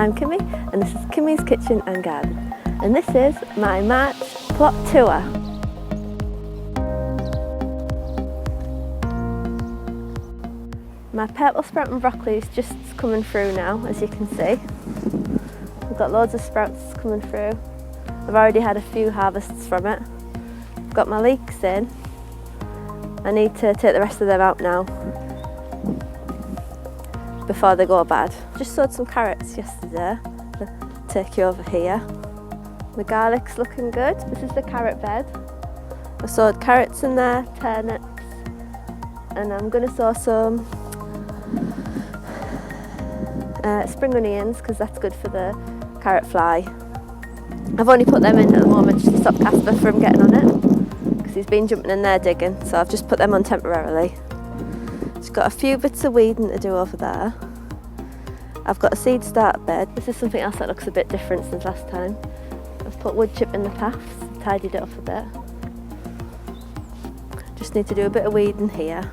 I'm Kimmy and this is Kimmy's Kitchen and Garden, and this is my March plot tour. My purple sprouting broccoli is just coming through now, as you can see. I've got loads of sprouts coming through. I've already had a few harvests from it. I've got my leeks in. I need to take the rest of them out now before they go bad. Just sowed some carrots yesterday. I'll take you over here. The garlic's looking good. This is the carrot bed. I sowed carrots in there, turnips, and I'm going to sow some spring onions because that's good for the carrot fly. I've only put them in at the moment just to stop Casper from getting on it because he's been jumping in there digging, so I've just put them on temporarily. Just got a few bits of weeding to do over there. I've got a seed start bed. This is something else that looks a bit different since last time. I've put wood chip in the paths, tidied it up a bit. Just need to do a bit of weeding here.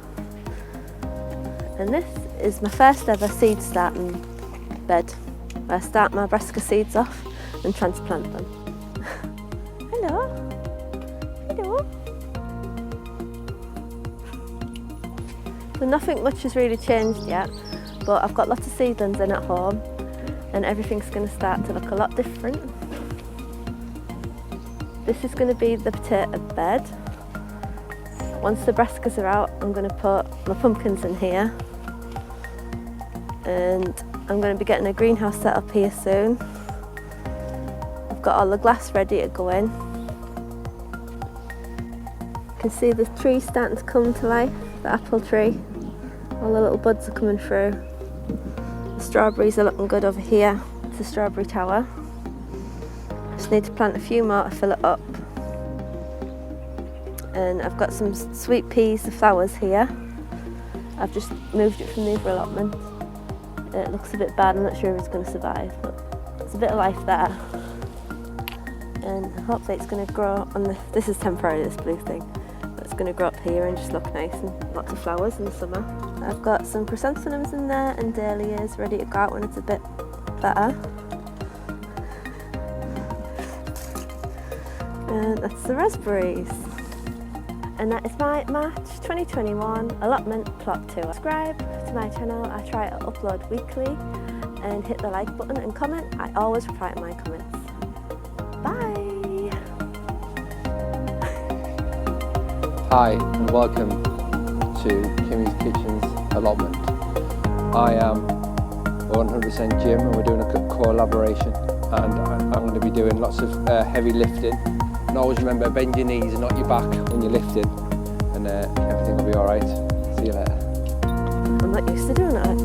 And this is my first ever seed starting bed, where I start my brassica seeds off and transplant them. Hello. Hello. So nothing much has really changed yet, but I've got lots of seedlings in at home and everything's going to start to look a lot different. This is going to be the potato bed. Once the brassicas are out, I'm going to put my pumpkins in here. And I'm going to be getting a greenhouse set up here soon. I've got all the glass ready to go in. You can see the tree starting to come to life, the apple tree. All the little buds are coming through. The strawberries are looking good over here. It's the strawberry tower. Just need to plant a few more to fill it up. And I've got some sweet peas, the flowers here. I've just moved it from the other allotment. It looks a bit bad, I'm not sure if it's going to survive, but there's a bit of life there. And hopefully it's going to grow on this is temporary, this blue thing, but it's going to grow up here and just look nice and lots of flowers in the summer. I've got some chrysanthemums in there and dahlias ready to go out when it's a bit better. And that's the raspberries. And that is my March 2021 allotment plot tour. Subscribe to my channel, I try to upload weekly, and hit the like button and comment. I always reply to my comments. Bye! Hi and welcome to Kimmy's Kitchen's allotment. I am 100% Jim and we're doing a collaboration, and I'm going to be doing lots of heavy lifting. And always remember, bend your knees and not your back when you're lifting, and everything will be alright. See you later. I'm not used to doing that.